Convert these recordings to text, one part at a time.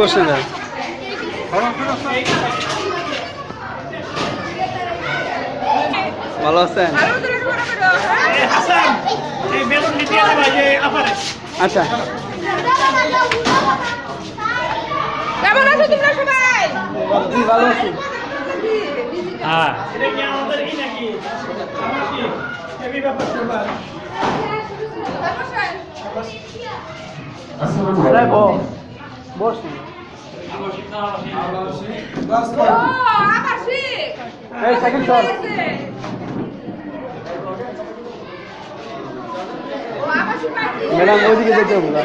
করছে না ভালো আছেন? আচ্ছা কেমন আছো তোমরা সবাই? ভালো আছি। হ্যাঁ ম্যাডাম ওইদিকে যেতে হবে না।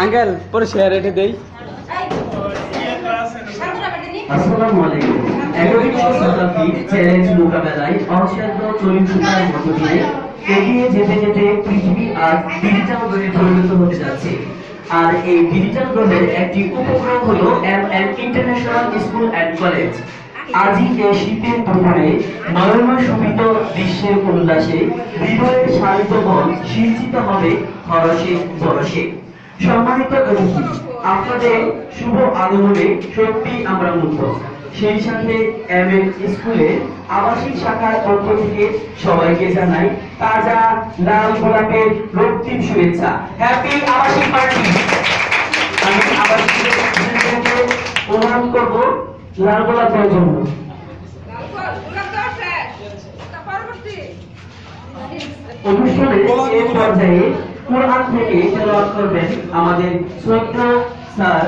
আঙ্কেল পরে শেয়ার রেটে দেই। আসসালামু আলাইকুম। একবিংশ শতাব্দীর চ্যালেঞ্জ মোকাবেলায় অসাধ্য সহিংসতার মধ্য দিয়ে এগিয়ে যেতে যেতে পৃথিবী আজ ডিজিটাল গণে পরিণত হতে যাচ্ছে। আর এই ডিজিটাল গণের একটি উপগ্রহ হলো MN international school and college. আজই এই শীতের দুপুরে নয়ন শোভিত দৃশ্যের উল্লাসে হৃদয়ের শান্ত মন সিঞ্চিত হবে হরষে পরশে। সম্মানিত অতিথি, আপনাদের শুভ আগমনে সত্যি আমরা মুগ্ধ। সেই সাথে এমএন স্কুলের আবাসিক শাখার পক্ষ থেকে সবাইকে জানাই তাজা লাল গোলাপের রক্তিম শুভেচ্ছা। হ্যাপি আবাসিক পার্টি। আমি আবাসিক অনুরোধ করব লাল গোলাপ দেওয়ার জন্য। অনুষ্ঠানের এই পর্যায়ে কোরআন থেকে তেলাওয়াত করবেন আমাদের শ্রদ্ধেয় স্যার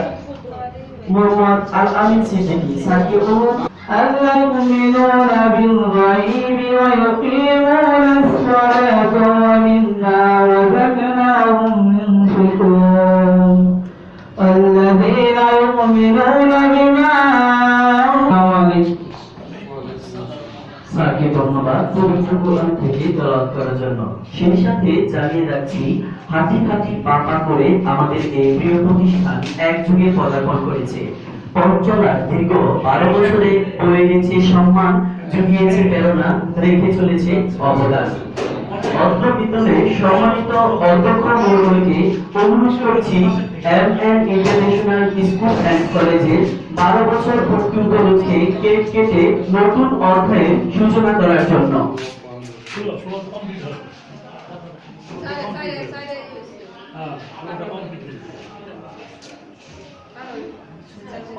মোহাম্মদ আল আমিন সিদ্দিকী। স্যারকে অনুরোধ। المؤمنون بالغيب ويقيمون الصلاة ومما رزقناهم ينفقون والذين يؤمنون بما স্যারকে ধন্যবাদ পবিত্র কোরআন থেকে তেলাওয়াত করার জন্য। সেই সাথে জানিয়ে রাখছি হাঁটি হাঁটি পা পা করে আমাদের এই প্রিয় প্রতিষ্ঠান এক যুগে পদার্পণ করেছে। পথ চলার দীর্ঘ 12 বছরে বয়ে গেছে সম্মান, জুগিয়েছে প্রেরণা, রেখে চলেছে অবদান। অত্র বিদ্যালয়ের সম্মানিত অধ্যক্ষ মহোদয়কে অনুরোধ করছি এমএন ইন্টারন্যাশনাল স্কুল অ্যান্ড কলেজের 12 বছর পূর্তি উপলক্ষে কেক কেটে নতুন অধ্যায়ের সূচনা করার জন্য।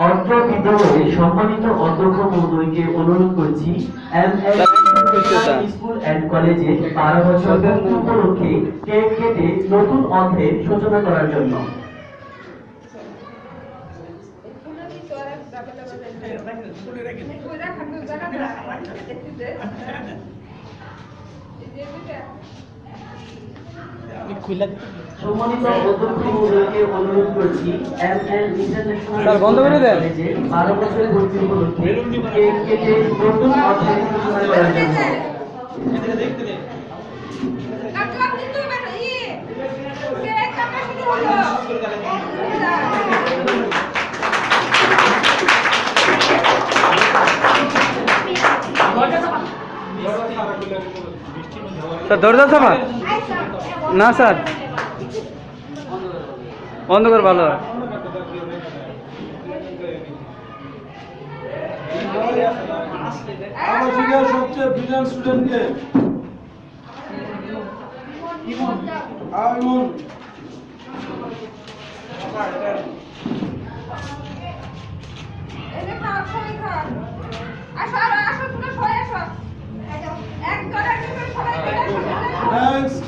অত্র বিদ্যালয়ের সম্মানিত অধ্যক্ষ মহোদয়কে অনুরোধ করছি এমএন স্কুল অ্যান্ড কলেজের 12 বছর পূর্তি উপলক্ষে কেক কেটে নতুন অধ্যায়ের সূচনা করার জন্য। সম্মানিত অধ্যক্ষ মহোদয়কে অনুরোধ করছি এমএন ইন্টারন্যাশনাল বন্ধ করে দেন। কলেজে 12 বছরের পূর্তি উপলক্ষে কেক কেটে নতুন অধ্যায়ের সূচনা করার জন্য। স্যার দরজা থামা না স্যার বন্ধ কর ভালো হয়। সবচেয়ে ব্রিলিয়ান্ট স্টুডেন্টকে Next.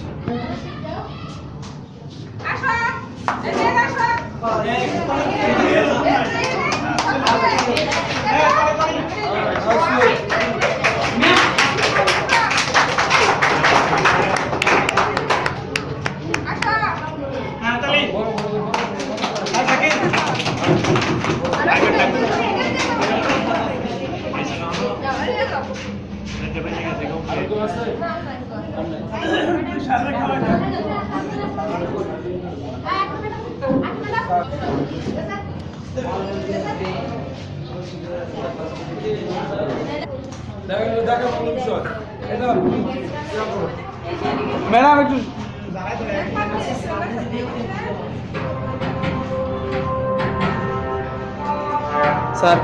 ম্যাডাম একটু স্যার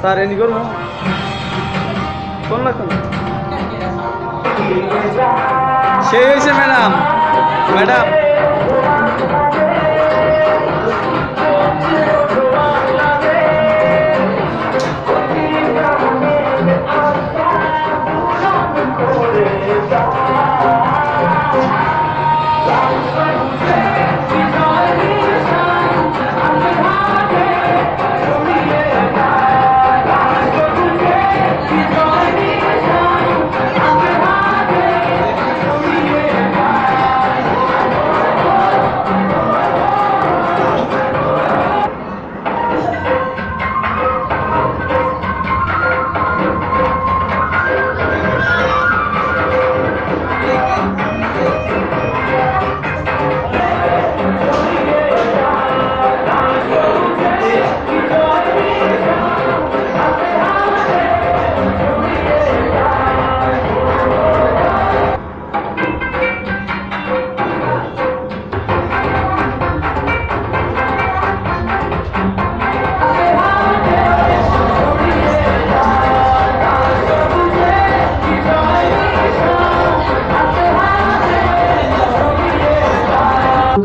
স্যার এনি করুন কোন না কোন সেই হয়েছে ম্যাডাম ম্যাডাম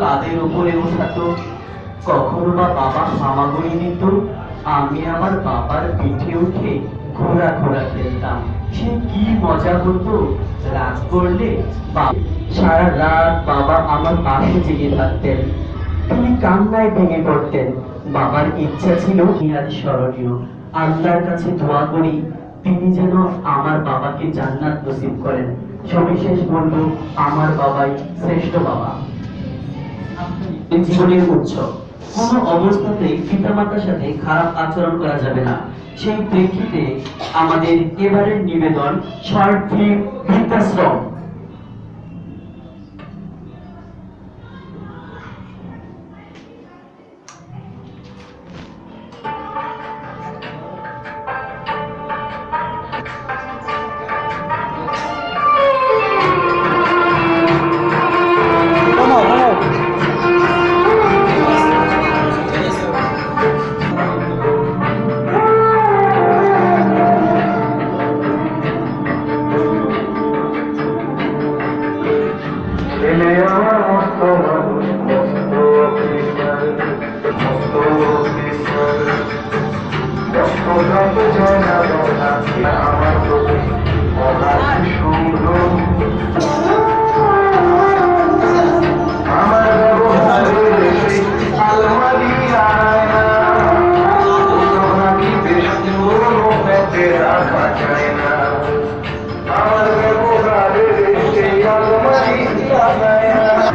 কাদের উপরে ওঠাতো, কখনো বা বাবা হামাগুড়ি দিত, আমি আমার বাবার পিঠে উঠে ঘোরা ঘোরা খেলতাম। সে কি মজা হতো। রাত করলে সারা রাত বাবা আমার পাশে জেগে থাকতেন। তিনি কান্নায় ভেঙে পড়তেন। বাবার ইচ্ছা ছিল আজ স্মরণীয়। আল্লাহর কাছে দোয়া করি তিনি যেন আমার বাবাকে জান্নাত নসিব করেন। সবিশেষ বলবো আমার বাবাই শ্রেষ্ঠ বাবা। জীবনের উৎসব, কোনো অবস্থাতেই পিতামাতার সাথে খারাপ আচরণ করা যাবে না। সেই প্রেক্ষিতে আমাদের এবারের নিবেদন শর্ট ফিল্ম বৃদ্ধাশ্রম।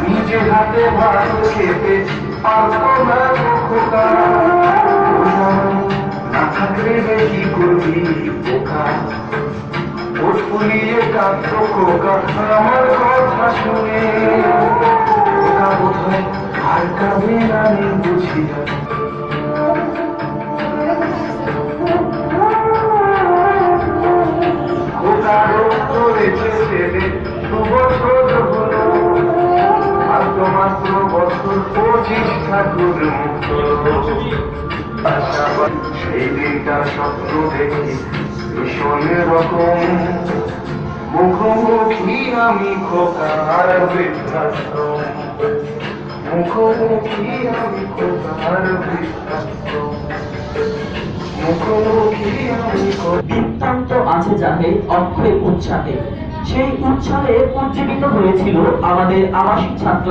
নিজে হাতে ভাত খেতে পারতো না খোকা, না থাকলে কি করবি বোকা। ওঠ ফুলিয়ে কাঁদতো খোকা আমার কথা শুনে, খোকা বোধহয় আর কাঁদে না আমি বুঝি না। খোকা রোগ করেছে ছেলে 2 বছর হলো, মাত্র বছর 25 ঠাকুর মুক্ত। সেই দিনটা স্বপ্ন দেখি ভীষণ রকম, মুখোমুখি আমি খোকার বৃদ্ধাশ্রম, মুখোমুখি আমি খোকার বৃদ্ধাশ্রম, মুখোমুখি আমি। বৃত্তান্ত আছে যাহে অক্ষয় উৎসাহে, সেই উৎসাহে উজ্জীবিত হয়েছিল আমাদের আবাসিক ছাত্র।